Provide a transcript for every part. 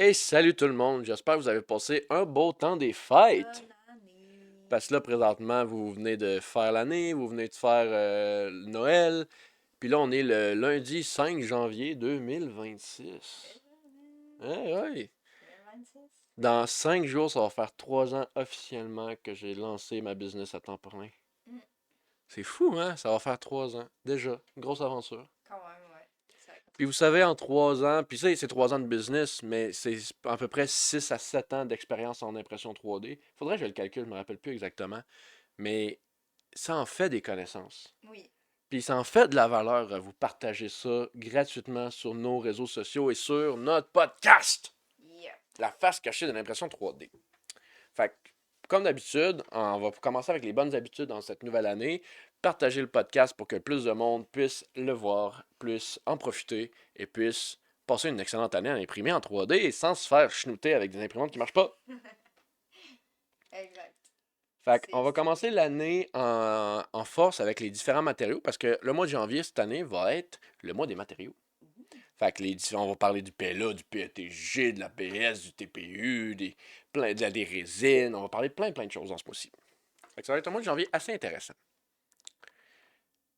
Hey, salut tout le monde, j'espère que vous avez passé un beau temps des fêtes. Bonne année. Parce que là, présentement, vous venez de faire l'année, vous venez de faire Noël. Puis là, on est le lundi 5 janvier 2026. Ouais, ouais. 2026. Dans 5 jours, ça va faire 3 ans officiellement que j'ai lancé ma business à temps plein. Mm, C'est fou, hein? Ça va faire 3 ans. Déjà, une grosse aventure. quand même, ouais. Ça Puis vous très savez, vite. en 3 ans, puis ça, c'est 3 ans de business, mais c'est à peu près 6 à 7 ans d'expérience en impression 3D. Faudrait que je le calcule, je me rappelle plus exactement. Mais ça en fait des connaissances. Oui. Puis ça en fait de la valeur à vous partager ça gratuitement sur nos réseaux sociaux et sur notre podcast, Yep. la face cachée de l'impression 3D. Fait que, comme d'habitude, on va commencer avec les bonnes habitudes dans cette nouvelle année. Partager le podcast pour que plus de monde puisse le voir, puisse en profiter et puisse passer une excellente année à imprimer en 3D sans se faire chenouter avec des imprimantes qui marchent pas. Exact. Fait qu'on va C'est commencer l'année en force avec les différents matériaux parce que le mois de janvier cette année va être le mois des matériaux. Mhm. Fait que on va parler du PLA, du PETG, de la PS, du TPU, des résines. On va parler de plein de choses dans ce mois-ci. Fait que ça va être un mois de janvier assez intéressant.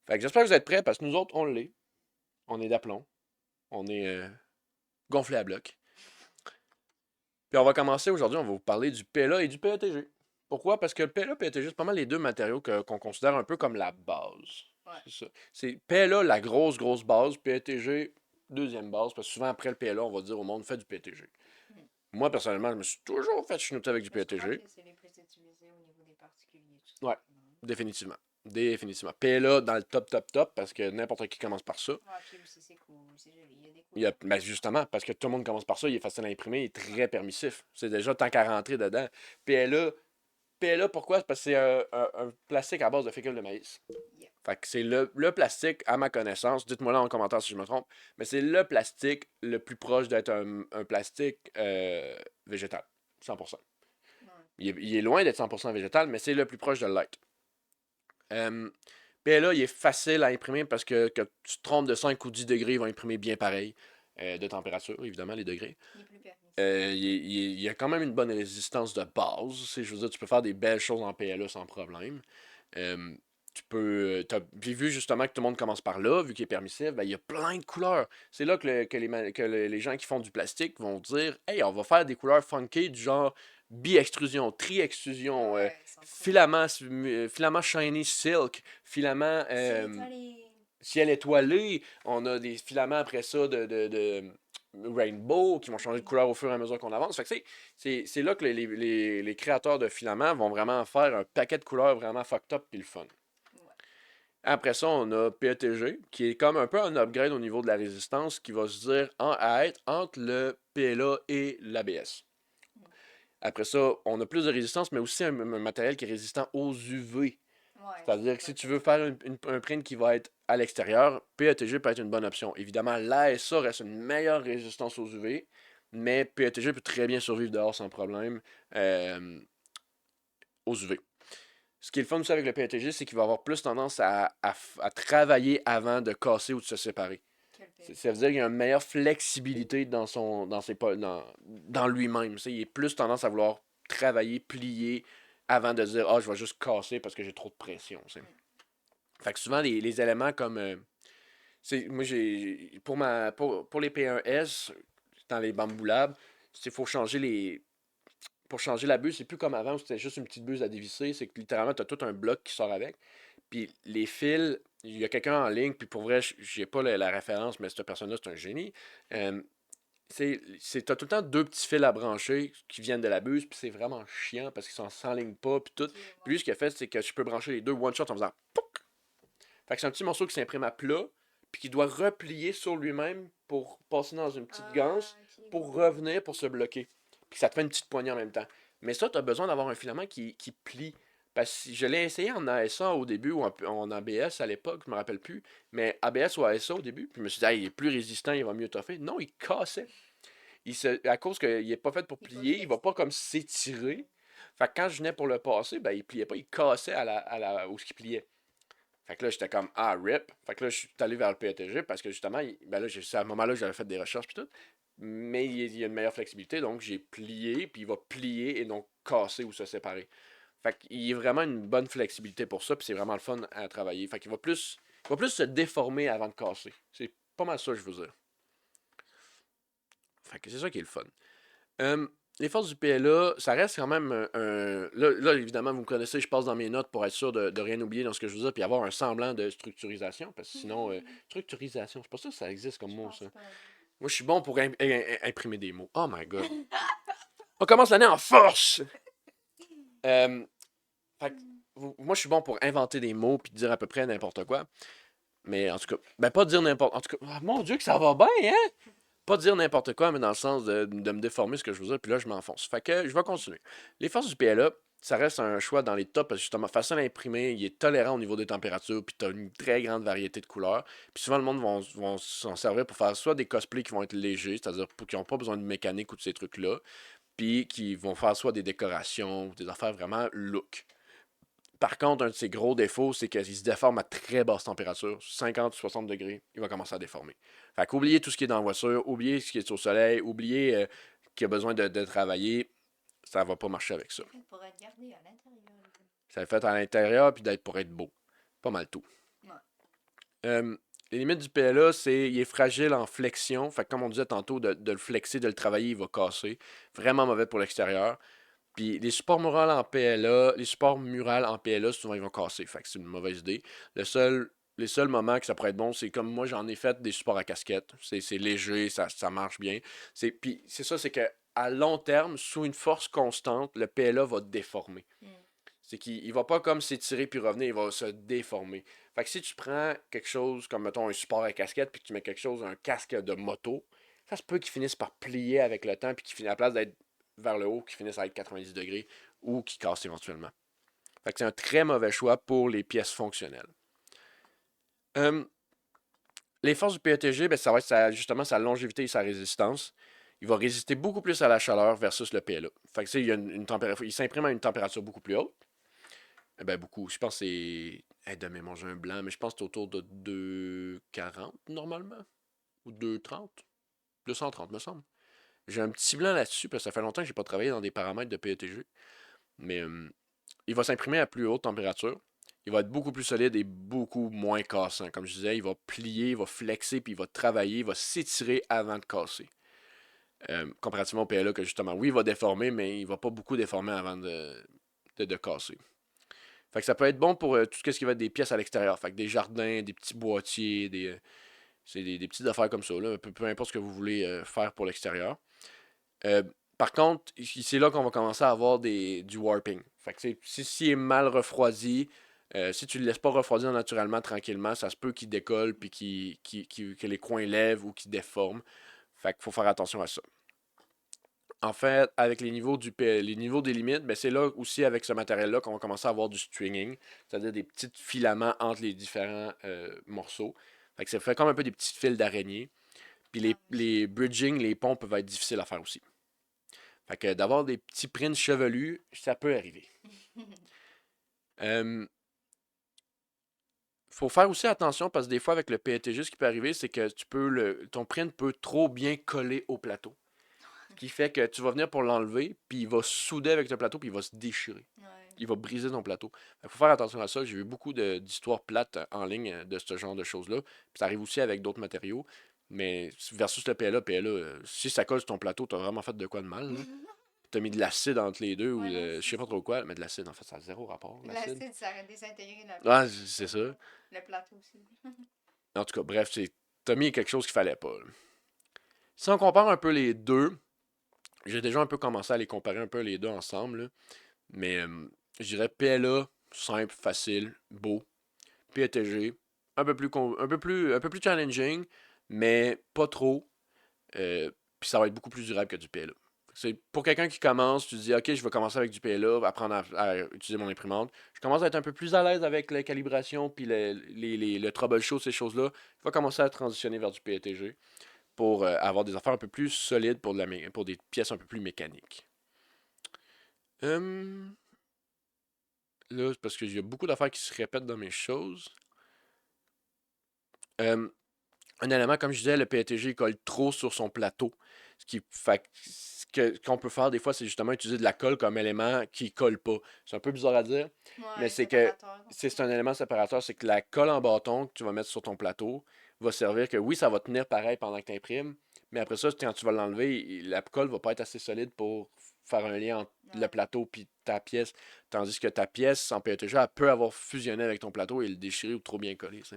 Fait que j'espère que vous êtes prêts parce que nous autres, on l'est. On est d'aplomb. On est gonflé à bloc. Puis on va commencer aujourd'hui, on va vous parler du PLA et du PETG. Pourquoi? Parce que le PLA et PETG, c'est pas mal les deux matériaux qu'on considère un peu comme la base. Ouais. C'est ça. C'est PLA, la grosse base, PETG, deuxième base, parce que souvent après le PLA, on va dire au monde, fait du PETG. Mm. Moi, personnellement, je me suis toujours fait chenouter avec du Mais je crois PETG. que c'est les plus utilisés au niveau des particuliers, tout Ouais, simplement. définitivement. Définitivement. PLA dans le top, parce que n'importe qui commence par ça. Ouais, puis aussi c'est cool, c'est joli, il y a des Il y a, couleurs. ben justement, parce que tout le monde commence par ça, il est facile à imprimer, il est Ouais. très permissif. C'est déjà tant qu'à rentrer dedans. PLA, PLA, pourquoi? C'est parce que c'est un plastique à base de fécule de maïs. Yep. Fait que c'est le plastique, à ma connaissance, dites-moi là en commentaire si je me trompe, mais c'est le plastique le plus proche d'être un plastique végétal. 100%. Ouais. Il est loin d'être 100% végétal, mais c'est le plus proche de l'être. Euh, PLA, il est facile à imprimer parce que tu te trompes de 5 ou 10 degrés, il va imprimer bien pareil. De température, évidemment, les degrés. Il est plus permissif. Il y a quand même une bonne résistance de base. Je veux dire, tu peux faire des belles choses en PLA sans problème. Euh, tu peux. Puis vu justement que tout le monde commence par là, vu qu'il est permissif, ben, il y a plein de couleurs. C'est là que les gens qui font du plastique vont dire hey, on va faire des couleurs funky du genre bi-extrusion, tri-extrusion, Ouais, ils sont cool. filament shiny silk, filament Ciel étoilé. ciel étoilé. On a des filaments après ça de rainbow qui vont changer de Mhm. couleur au fur et à mesure qu'on avance. Fait que c'est là que les créateurs de filaments vont vraiment faire un paquet de couleurs vraiment fucked up puis le fun. Ouais. Après ça, on a PETG, qui est comme un peu un upgrade au niveau de la résistance, qui va se dire à être entre le PLA et l'ABS. Mm. Après ça, on a plus de résistance, mais aussi un matériel qui est résistant aux UV. Ouais, ça C'est-à-dire c'est que pas si tu pire. veux faire un print qui va être à l'extérieur, PETG peut être une bonne option. Évidemment, l'ASA reste une meilleure résistance aux UV, mais PETG peut très bien survivre dehors sans problème euh, aux UV. Ce qui est le fun aussi avec le PETG, c'est qu'il va avoir plus tendance à travailler avant de casser ou de se séparer. Que le Ça veut PLA. dire qu'il y a une meilleure flexibilité dans lui-même. Il est plus tendance à vouloir travailler, plier, avant de dire ah, je vais juste casser parce que j'ai trop de pression. T'sais. Mm. Fait que souvent, les éléments comme. Moi, pour les P1S, dans les Bamboo Labs, il faut changer les. Pour changer la buse, c'est plus comme avant où c'était juste une petite buse à dévisser. C'est que littéralement, tu as tout un bloc qui sort avec. Puis les fils, il y a quelqu'un en ligne, puis pour vrai, j'ai pas la référence, mais cette personne-là, c'est un génie. Euh, t'as tout le temps deux petits fils à brancher qui viennent de la buse, puis c'est vraiment chiant parce qu'ils sont sans ligne pas, puis tout. Ok, Puis lui, ouais. ce qu'il a fait, c'est que je peux brancher les deux one shot en faisant. Fait que c'est un petit morceau qui s'imprime à plat, puis qui doit replier sur lui-même pour passer dans une petite ganse, Ah, ok, pour ouais. revenir pour se bloquer. Puis ça te fait une petite poignée en même temps. Mais ça, tu as besoin d'avoir un filament qui plie. Parce que je l'ai essayé en ASA au début ou en ABS à l'époque, je me rappelle plus. Mais ABS ou ASA au début, puis je me suis dit, ah, il est plus résistant, il va mieux toffer. Non, il cassait. À cause qu'il n'est pas fait pour Il est pas plier, il va pas comme flexible. s'étirer. Ouais. Fait que quand je venais pour le passer, ben, il pliait pas, il cassait où ce qu'il pliait. Fait que là, j'étais comme, ah, rip. Fait que là, je suis allé vers le PETG parce que justement, ben là, c'est à ce moment-là que j'avais fait des recherches puis tout. mais il y a une meilleure flexibilité. Donc, j'ai plié, puis il va plier et donc casser ou se séparer. Fait qu'il y a vraiment une bonne flexibilité pour ça, puis c'est vraiment le fun à travailler. Fait qu'il va plus se déformer avant de casser. C'est pas mal ça, je veux dire. Fait que c'est ça qui est le fun. Euh, les forces du PLA, ça reste quand même là, évidemment, vous me connaissez, je passe dans mes notes pour être sûr de rien oublier dans ce que je veux dire, puis avoir un semblant de structurisation, parce que sinon, structurisation, je suis pas sûr que ça existe comme Je mot, pense ça. pas. Moi, je suis bon pour imprimer des mots. Oh my god. On commence l'année en force! Euh, fait que, moi, je suis bon pour inventer des mots puis dire à peu près n'importe quoi. Mais en tout cas, ben pas dire n'importe. En tout cas, ah, mon Dieu, que ça va bien, hein? Pas dire n'importe quoi, mais dans le sens de me déformer ce que je veux dire, puis là, je m'enfonce. Fait que je vais continuer. Les forces du PLA, ça reste un choix dans les tops parce que justement, facile à imprimer, il est tolérant au niveau des températures, puis tu as une très grande variété de couleurs. Puis souvent, le monde vont s'en servir pour faire soit des cosplays qui vont être légers, c'est-à-dire qui n'ont pas besoin de mécanique ou de ces trucs-là, puis qui vont faire soit des décorations, ou des affaires vraiment look. Par contre, un de ses gros défauts, c'est qu'il se déforme à très basse température, 50-60 degrés, il va commencer à déformer. Fait qu'oubliez tout ce qui est dans la voiture, oubliez ce qui est au soleil, oubliez qu'il a besoin de travailler, ça va pas marcher avec ça. C'est fait pour être gardé à l'intérieur. Ça est fait à l'intérieur puis d'être pour être beau. Pas mal tout. Ouais. Euh, les limites du PLA, c'est il est fragile en flexion. Fait que comme on disait tantôt, de le flexer, de le travailler, il va casser. Vraiment mauvais pour l'extérieur. Puis les supports murales en PLA, les supports murales en PLA, souvent ils vont casser. Fait que c'est une mauvaise idée. Les seuls moments que ça pourrait être bon, c'est comme moi j'en ai fait des supports à casquette. C'est léger, ça marche bien. Puis c'est ça, c'est que à long terme, sous une force constante, le PLA va déformer. Mm. C'est qu'il va pas comme s'étirer puis revenir, il va se déformer. Fait que si tu prends quelque chose comme mettons un support à casquette puis que tu mets quelque chose, un casque de moto, ça se peut qu'il finisse par plier avec le temps puis qu'il finisse à la place d'être vers le haut, qu'il finisse à être 90 degrés ou qu'il casse éventuellement. Fait que c'est un très mauvais choix pour les pièces fonctionnelles. Euh, les forces du PETG, ben, ça va être justement sa longévité et sa résistance. Il va résister beaucoup plus à la chaleur versus le PLA. Fait que, une température, il s'imprime à une température beaucoup plus haute. Ben beaucoup. Je pense que c'est. Hey, demain, manger un blanc, mais je pense que c'est autour de 2,40 normalement. Ou 2,30. 230, me semble. J'ai un petit blanc là-dessus, parce que ça fait longtemps que j'ai pas travaillé dans des paramètres de PETG. Mais il va s'imprimer à plus haute température. Il va être beaucoup plus solide et beaucoup moins cassant. Comme je disais, il va plier, il va flexer, puis il va travailler, il va s'étirer avant de casser. Comparativement au PLA, que justement, oui, il va déformer, mais il va pas beaucoup déformer avant de casser. Fait que ça peut être bon pour tout ce qui va être des pièces à l'extérieur. Fait que des jardins, des petits boîtiers, c'est des petites affaires comme ça. Là, peu importe ce que vous voulez faire pour l'extérieur. Euh, Par contre, c'est là qu'on va commencer à avoir du warping. Fait que si il est mal refroidi, si tu ne le laisses pas refroidir naturellement, tranquillement, ça se peut qu'il décolle puis que les coins lèvent ou qu'il déforme. Fait qu'il faut faire attention à ça. En fait, avec les niveaux des limites, ben c'est là aussi avec ce matériel-là qu'on va commencer à avoir du stringing, c'est-à-dire des petits filaments entre les différents morceaux. Fait que ça fait comme un peu des petits fils d'araignée. Puis les bridging, les ponts peuvent être difficiles à faire aussi. Fait que d'avoir des petits prints chevelus, ça peut arriver. Euh, Faut faire aussi attention parce que des fois avec le PETG, ce qui peut arriver, c'est que ton print peut trop bien coller au plateau. Ce qui fait que tu vas venir pour l'enlever, puis il va souder avec le plateau, puis il va se déchirer. Ouais. Il va briser ton plateau. Il faut faire attention à ça. J'ai vu beaucoup d'histoires plates en ligne de ce genre de choses-là. Puis ça arrive aussi avec d'autres matériaux. Mais versus le PLA, si ça colle sur ton plateau, t'as vraiment fait de quoi de mal. Là. T'as mis de l'acide entre les deux ou Ouais, non, je sais c'est pas ça. trop quoi, mais de l'acide, en fait, ça a zéro rapport, l'acide. L'acide, ça aurait désintégré Ah, c'est ça. le plateau aussi. En tout cas, bref, t'as mis quelque chose qu'il fallait pas. Là. Si on compare un peu les deux, j'ai déjà un peu commencé à les comparer un peu les deux ensemble. Là. Mais je dirais PLA, simple, facile, beau. PETG, un peu plus challenging, mais pas trop. Puis ça va être beaucoup plus durable que du PLA. C'est pour quelqu'un qui commence, tu dis ok, je vais commencer avec du PLA, apprendre à utiliser mon imprimante. Je commence à être un peu plus à l'aise avec la calibration puis le troubleshoot, ces choses-là. Je vais commencer à transitionner vers du PETG pour avoir des affaires un peu plus solides pour des pièces un peu plus mécaniques. Hum, Là, c'est parce qu'il y a beaucoup d'affaires qui se répètent dans mes choses. Hum, un élément, comme je disais, le PETG il colle trop sur son plateau. Qu'on peut faire des fois, c'est justement utiliser de la colle comme élément qui colle pas. C'est un peu bizarre à dire, mais Ouais, c'est que séparateur, on c'est pourrait un dire. élément séparateur, c'est que la colle en bâton que tu vas mettre sur ton plateau va servir que oui, ça va tenir pareil pendant que tu imprimes, mais après ça, quand tu vas l'enlever, la colle va pas être assez solide pour faire un lien entre le Ouais. plateau puis ta pièce, tandis que ta pièce en PETG, elle peut avoir fusionné avec ton plateau et le déchirer ou trop bien coller. Tu sais.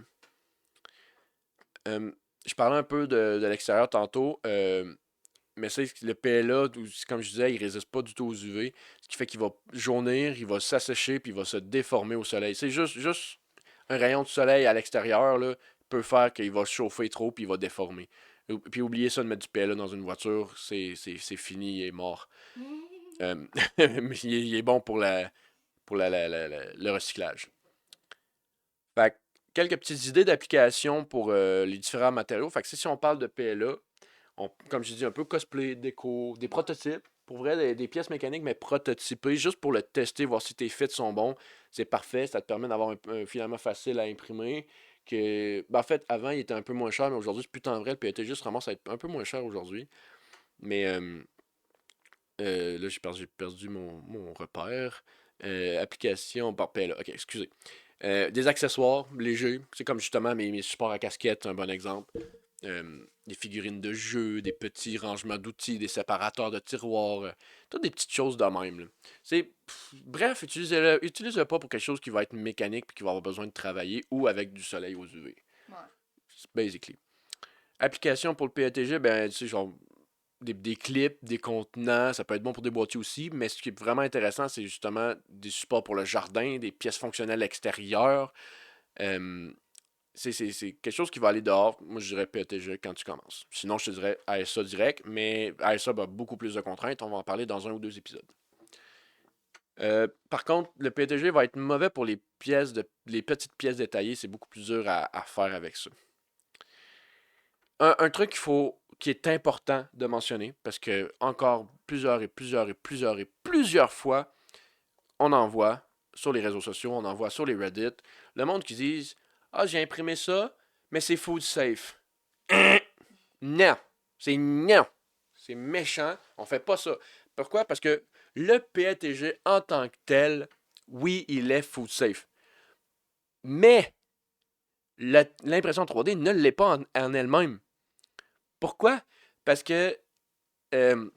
Euh, je parlais un peu de l'extérieur tantôt. Mais ça, le PLA, comme je disais, il résiste pas du tout aux UV. Ce qui fait qu'il va jaunir, il va s'assécher, puis il va se déformer au soleil. C'est juste un rayon de soleil à l'extérieur là, peut faire qu'il va chauffer trop, puis il va déformer. Puis oubliez ça de mettre du PLA dans une voiture, c'est fini, il est mort. Euh, mais il est bon pour le recyclage. Fait que, quelques petites idées d'application pour les différents matériaux. Fait que si on parle de PLA, comme je dis, un peu cosplay, déco, des Ouais. prototypes. Pour vrai, des pièces mécaniques, mais prototypées, juste pour le tester, voir si tes fits sont bons. C'est parfait, ça te permet d'avoir un filament facile à imprimer. En fait, avant, il était un peu moins cher, mais aujourd'hui, c'est plus tant vrai. Le PET juste commence à être un peu moins cher aujourd'hui. Mais là, j'ai perdu mon repère. Application par PLA. Ok, excusez. Des accessoires légers. C'est comme justement mes supports à casquette, un bon exemple. Des figurines de jeu, des petits rangements d'outils, des séparateurs de tiroirs, toutes des petites choses de même. Là. Bref, utilisez-le pas pour quelque chose qui va être mécanique et qui va avoir besoin de travailler ou avec du soleil aux UV. Ouais. Basically. Application pour le PETG, ben, tu sais, genre des clips, des contenants, ça peut être bon pour des boîtiers aussi, mais ce qui est vraiment intéressant, c'est justement des supports pour le jardin, des pièces fonctionnelles extérieures. Euh, c'est quelque chose qui va aller dehors. Moi, je dirais PETG quand tu commences. Sinon, je te dirais ASA direct, mais ASA a beaucoup plus de contraintes. On va en parler dans un ou deux épisodes. Par contre, le PETG va être mauvais pour les petites pièces détaillées. C'est beaucoup plus dur à faire avec ça. Un truc qui est important de mentionner, parce que encore plusieurs fois, on en voit sur les réseaux sociaux, on en voit sur les Reddit, le monde qui disent ah, j'ai imprimé ça, mais c'est food safe. Non. C'est non. C'est méchant. On fait pas ça. Pourquoi? Parce que le PETG en tant que tel, oui, il est food safe. Mais l'impression 3D ne l'est pas en elle-même. Pourquoi? Parce que euh,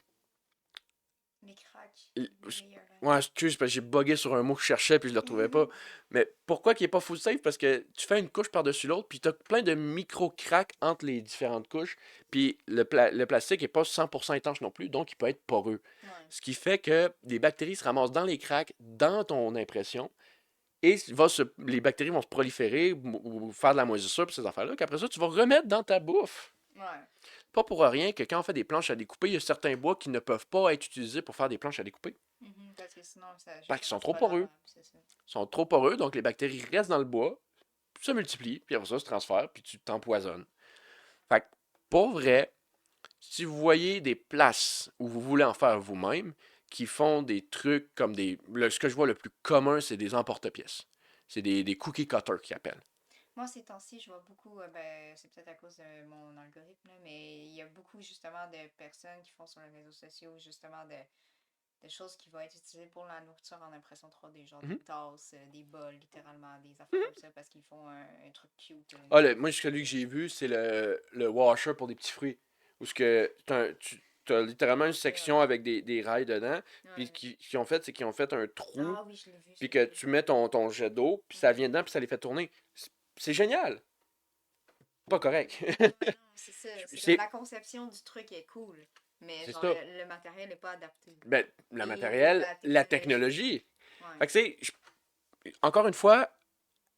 Les cracks, l- les layers ouais, là. excuse, parce que j'ai bugué sur un mot que je cherchais puis je le retrouvais pas. Mais pourquoi qu'il n'est pas full safe? Parce que tu fais une couche par-dessus l'autre, puis tu as plein de micro-cracks entre les différentes couches, puis le plastique n'est pas 100% étanche non plus, donc il peut être poreux. Ouais. Ce qui fait que les bactéries se ramassent dans les cracks, dans ton impression, et les bactéries vont se proliférer ou faire de la moisissure, puis ces affaires-là, qu'après ça, tu vas remettre dans ta bouffe. Ouais. Pas pour rien que quand on fait des planches à découper, il y a certains bois qui ne peuvent pas être utilisés pour faire des planches à découper. Parce que sinon, ça, Parce qu'ils justement, sont c'est trop pas poreux. lavable, c'est ça. Ils sont trop poreux, donc les bactéries restent dans le bois, se multiplient, puis après ça se transfèrent, puis tu t'empoisonnes. Fait que, pour vrai, si vous voyez des places où vous voulez en faire vous-même, qui font des trucs comme ce que je vois le plus commun, c'est des emporte-pièces. C'est des cookie cutters qu'ils appellent. Moi, ces temps-ci, je vois beaucoup, ben, c'est peut-être à cause de mon algorithme, là, mais il y a beaucoup justement de personnes qui font sur les réseaux sociaux justement de choses qui vont être utilisées pour la nourriture en impression 3D, genre des Mhm. tasses, des bols, littéralement, des affaires comme ça, parce qu'ils font un truc cute, une Ah, petite moi, celui que cute. j'ai vu, c'est le washer pour des petits fruits. Où ce que tu as littéralement une Ça, section avec des rails dedans. Puis ouais. ont fait, c'est qu'ils ont fait un trou, Ah oui, je l'ai vu, puis que celui-là. tu mets ton jet d'eau, puis ça vient dedans, puis ça les fait tourner. C'est génial. Pas correct. Ouais, non, c'est ça. C'est comme c'est la conception du truc est cool, mais c'est genre ça. le matériel n'est pas adapté. Ben, le Et matériel, la la technologie. technologie. Ouais. Fait que c'est, encore une fois,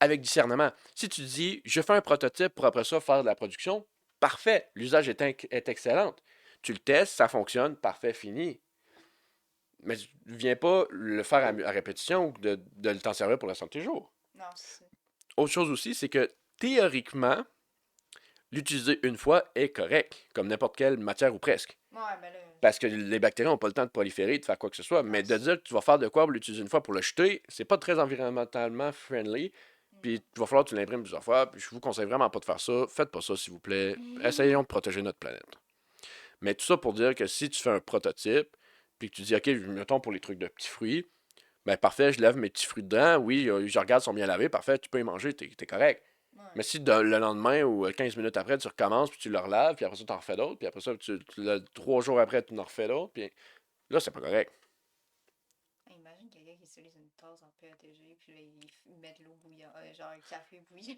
avec discernement. Si tu dis, je fais un prototype pour après ça faire de la production, parfait, l'usage est excellent. Tu le testes, ça fonctionne, parfait, fini. Mais tu ne viens pas le faire à répétition ou de t'en servir pour le restant de tes jours. Non, c'est ça. Autre chose aussi, c'est que théoriquement, l'utiliser une fois est correct, comme n'importe quelle matière ou presque. Ouais, ben là. Parce que les bactéries n'ont pas le temps de proliférer, de faire quoi que ce soit. Non, Mais de c'est ça. dire que tu vas faire de quoi pour l'utiliser une fois pour le jeter, c'est pas très environnementalement friendly. Puis il va falloir que tu l'imprimes plusieurs fois. Puis je vous conseille vraiment pas de faire ça. Faites pas ça, s'il vous plaît. Non. Essayons de protéger notre planète. Mais tout ça pour dire que si tu fais un prototype, puis que tu dis, OK, mettons pour les trucs de petits fruits, ben parfait, je lève mes petits fruits dedans, oui, je regarde, ils sont bien lavés, parfait, tu peux y manger, t'es correct. Mais Ouais. si le lendemain ou 15 minutes après, tu recommences, puis tu le relaves, puis après ça, tu en refais d'autres, puis après ça, 3 jours après, tu en refais d'autres, puis là, c'est pas correct. Imagine quelqu'un qui utilise une tasse en PETG, puis là, ils mettent l'eau bouillante, genre un café bouillant.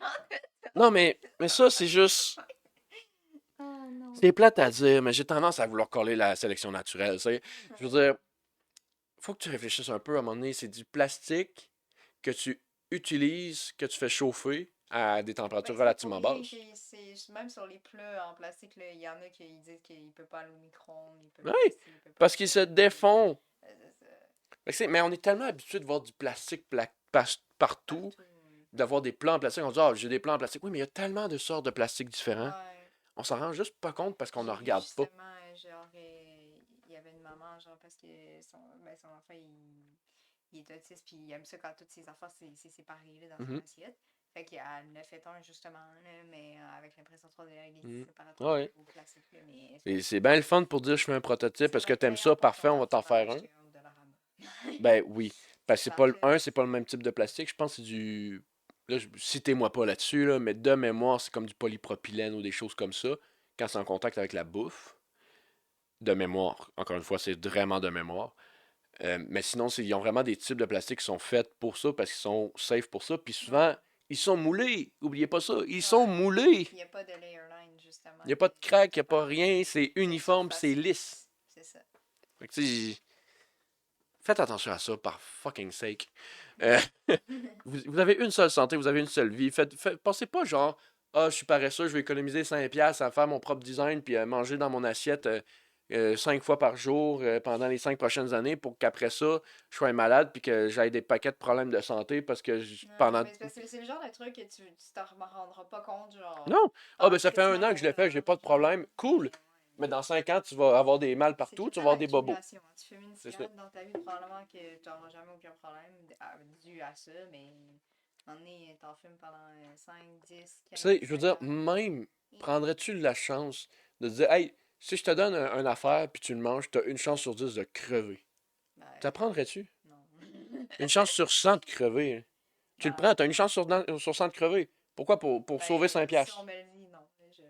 Non, mais ça, c'est juste. Oh non. C'est plate à dire, mais j'ai tendance à vouloir coller la sélection naturelle, tu sais. Je veux Ouais. dire, faut que tu réfléchisses un peu à un moment donné. C'est du plastique que tu utilises, que tu fais chauffer à des Ben, températures c'est pas pour relativement rien basses. que même sur les plats en plastique, là, il y en a qui disent qu'il peut pas aller au micro-ondes, il peut Oui, pas ci, il peut pas parce qu'ils ça. se défont. C'est ça. Mais on est tellement habitué de voir du plastique partout, Partout. d'avoir des plats en plastique. On dit, ah, j'ai des plats en plastique. Oui, mais il y a tellement de sortes de plastique différents. Ouais. On s'en rend juste pas compte parce qu'on ne J'ai vu regarde pas. justement, genre, il y avait une maman, genre, parce que son enfant, il est autiste, puis il aime ça quand tous ses enfants, c'est séparé, là, dans son Mhm, assiette. Fait qu'elle en a fait un, justement, là, mais avec l'impression 3D, avec des mhm. séparateurs Ouais. au plastique, là, mais Et c'est bien le fun pour dire je fais un prototype. ça Est-ce va que être t'aimes payant ça? pour Parfait, ton on va t'en enfant faire un. d'acheter un Dollarama. Ben oui. Parce que C'est parfait. c'est pas le même type de plastique. Je pense que c'est du. Là, citez-moi pas là-dessus, là, mais de mémoire, c'est comme du polypropylène ou des choses comme ça. Quand c'est en contact avec la bouffe. De mémoire. Encore une fois, c'est vraiment de mémoire. Mais sinon, ils ont vraiment des types de plastique qui sont faits pour ça, parce qu'ils sont safe pour ça. Puis souvent, Ouais. ils sont moulés. Oubliez pas ça. Ils sont Ouais. moulés. Puis il n'y a pas de layer line, Il justement, n'y a pas de qui crack, il n'y a pas sépare rien. C'est les uniforme, puis c'est surfaces lisse. lisses. C'est ça. Fait que, tu sais, faites attention à ça, par fucking sake. Euh, Ouais. vous avez une seule santé, vous avez une seule vie. Pensez pas genre, ah, je suis paresseux, je vais économiser 5$ à faire mon propre design puis à manger dans mon assiette 5 fois par jour pendant les 5 prochaines années pour qu'après ça, je sois malade puis que j'aille des paquets de problèmes de santé parce que Non, pendant. mais c'est le genre de truc que tu t'en rendras pas compte, genre, Non! Ah, ben ça parce que fait tu un vas an que je l'ai mourir fait, j'ai avant, pas de genre. problème. Cool! Mais Mais ouais. dans 5 ans, tu vas avoir des mal C'est tout partout, le tu temps vas avoir des bobos. l'accumulation, hein. Tu fumes une C'est ça. cigarette dans ta vie, probablement que tu n'auras jamais aucun problème dû à ça, mais à un moment donné, t'en fumes pendant 5, 10, Tu sais, 15, je veux 20 dire, ans. même, Et prendrais-tu la chance de te dire, hey, si je te donne une affaire puis tu le manges, t'as une chance sur 10 de crever. ben, T'apprendrais-tu? non. Une chance sur 100 de crever, hein. Tu le prends, Ben, t'as une non. chance sur 100 de crever. Pourquoi? Pour sauver 5 Ben, si on piastres. me le dit, non. Je...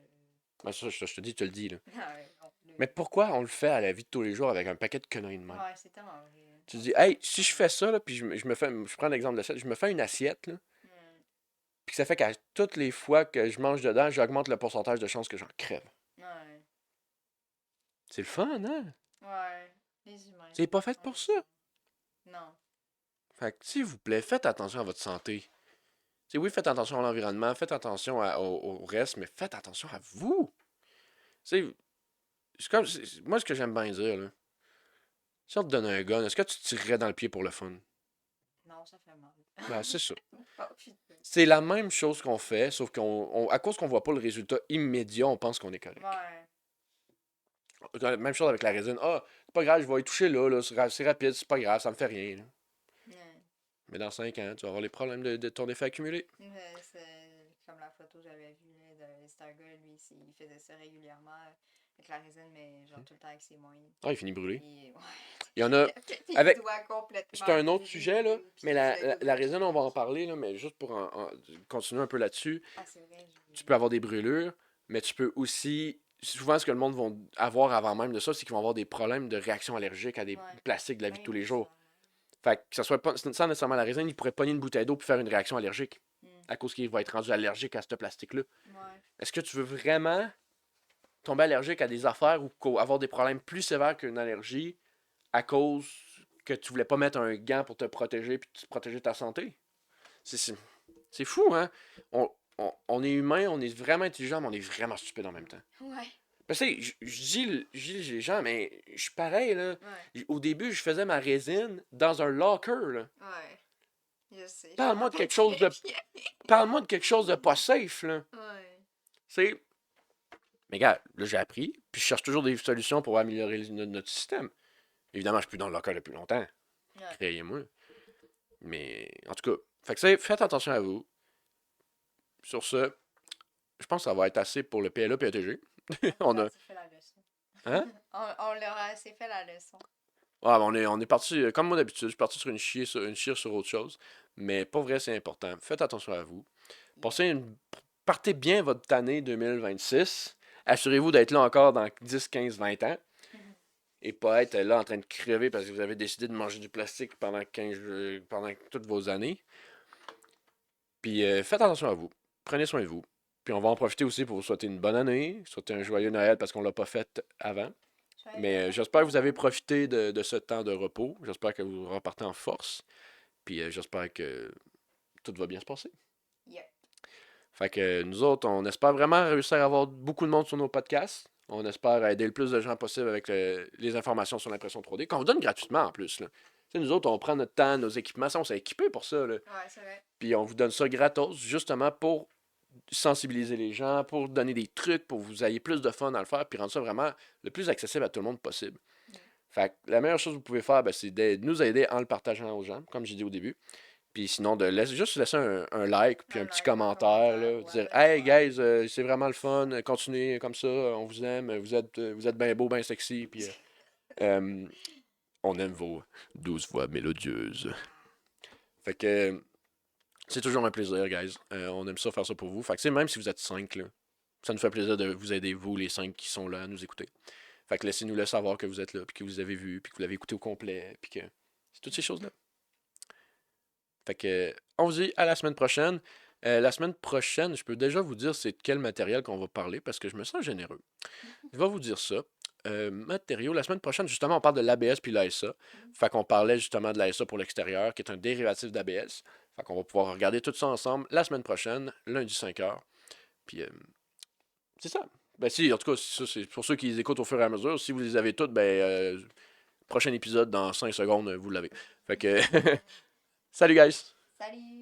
Ben ça, je te dis, tu le dis, là. Ah ouais, non. Mais pourquoi on le fait à la vie de tous les jours avec un paquet de conneries de même? Ouais, c'est tellement vrai. Tu te On dis, s'en rend hey, pas si je compte. fais ça, là, puis je prends l'exemple d'assiette, je me fais une assiette, là, Hmm. puis ça fait qu'à toutes les fois que je mange dedans, j'augmente le pourcentage de chances que j'en crève. Ouais. C'est le fun, hein? Ouais. Les humains. C'est pas fait On pour est ça. bons. Non. Fait que, s'il vous plaît, faites attention à votre santé. T'sais, oui, faites attention à l'environnement, faites attention au reste, mais faites attention à vous. Tu moi, ce que j'aime bien dire, là, si on te donne un gun, est-ce que tu te tirerais dans le pied pour le fun? Non, ça fait mal. Ben, c'est ça. Oh, putain. C'est la même chose qu'on fait, sauf à cause qu'on voit pas le résultat immédiat, on pense qu'on est correct. Ouais. Même chose avec la résine. Ah, c'est pas grave, je vais y toucher là, c'est rapide, c'est pas grave, ça me fait rien, là. Ouais. Mais dans 5 ans, tu vas avoir les problèmes de ton effet accumulé. C'est comme la photo que j'avais vue là, de c'est un gars, lui, il faisait ça régulièrement avec la résine, mais genre tout le temps avec ses mains. Ah, il finit brûlé. Puis, ouais, Il y en a. il avait les Avec, doigts c'est complètement un autre sujet, là, brûlés, mais puis le gars la voulait résine, juste on va en manger. parler, là, mais juste pour continuer un peu là-dessus, Ah, c'est vrai, tu peux avoir des brûlures, mais tu peux aussi. Souvent, ce que le monde va avoir avant même de ça, c'est qu'ils vont avoir des problèmes de réaction allergique à des ouais, plastiques de la vie de même tous les jours. personne. Fait que ça soit pas sans nécessairement la résine, il pourrait pogner une bouteille d'eau puis faire une réaction allergique Hmm. à cause qu'il va être rendu allergique à ce plastique-là. Ouais. Est-ce que tu veux vraiment tomber allergique à des affaires ou avoir des problèmes plus sévères qu'une allergie à cause que tu voulais pas mettre un gant pour te protéger puis te protéger ta santé? C'est c'est- c'est fou, hein? On est humain, on est vraiment intelligent, mais on est vraiment stupide en même temps. Ouais. Parce que je dis les gens, mais je suis pareil, là. Ouais. Au début, je faisais ma résine dans un locker, là. Ouais. Je sais, je me Parle-moi de rappelle quelque chose très de. bien. Parle-moi de quelque chose de pas safe, là. Ouais. C'est. Mais gars, là, j'ai appris, puis je cherche toujours des solutions pour améliorer notre système. Évidemment, je suis plus dans le locker depuis longtemps. Ouais. Créez-moi. Mais, en tout cas, fait que faites attention à vous. Sur ce, je pense que ça va être assez pour le PLA PETG. On a On pas a, assez fait la leçon. Hein? On leur a assez fait la leçon. Ouais, ben, on est parti, comme moi d'habitude, je suis parti sur une chire sur autre chose. Mais pour vrai, c'est important. Faites attention à vous. Yeah. Passez une, partez bien votre année 2026. Assurez-vous d'être là encore dans 10, 15, 20 ans. Et pas être là en train de crever parce que vous avez décidé de manger du plastique pendant pendant toutes vos années. Puis faites attention à vous. Prenez soin de vous. Puis on va en profiter aussi pour vous souhaiter une bonne année, souhaiter un joyeux Noël parce qu'on l'a pas fait avant. Joyeux Mais Noël. j'espère que vous avez profité de ce temps de repos. J'espère que vous repartez en force. Puis j'espère que tout va bien se passer. Yeah. Fait que nous autres, on espère vraiment réussir à avoir beaucoup de monde sur nos podcasts. On espère aider le plus de gens possible avec les informations sur l'impression 3D, qu'on vous donne gratuitement en plus. Là. Tu sais, nous autres, on prend notre temps, nos équipements, ça, on s'est équipés pour ça. Là. Ouais, c'est vrai. Puis on vous donne ça gratos, justement pour sensibiliser les gens, pour donner des trucs, pour que vous ayez plus de fun à le faire, puis rendre ça vraiment le plus accessible à tout le monde possible. Mm. Fait que la meilleure chose que vous pouvez faire, ben, c'est de nous aider en le partageant aux gens, comme j'ai dit au début. Puis sinon, juste laisser un like, puis Un un petit like, un commentaire, commentaire là, ou dire whatever. Hey guys, c'est vraiment le fun, continuez comme ça, on vous aime, vous êtes bien beau, bien sexy, puis euh, on aime vos douces voix mélodieuses. Fait que c'est toujours un plaisir, guys. On aime ça faire ça pour vous. Fait que même si vous êtes 5 là, ça nous fait plaisir de vous aider, vous, les 5 qui sont là à nous écouter. Fait que laissez-nous le savoir que vous êtes là, puis que vous avez vu, puis que vous l'avez écouté au complet, puis que c'est toutes ces choses-là. Fait que, on vous dit à la semaine prochaine. La semaine prochaine, je peux déjà vous dire c'est de quel matériel qu'on va parler parce que je me sens généreux. Je vais vous dire ça. Matériaux, la semaine prochaine, justement, on parle de l'ABS puis l'ASA. Fait qu'on parlait justement de l'ASA pour l'extérieur, qui est un dérivatif d'ABS. Fait qu'on va pouvoir regarder tout ça ensemble la semaine prochaine, lundi 5h. Puis c'est ça. Ben si, en tout cas, ça, c'est pour ceux qui les écoutent au fur et à mesure. Si vous les avez toutes, ben prochain épisode dans 5 secondes, vous l'avez. Fait que salut guys! Salut!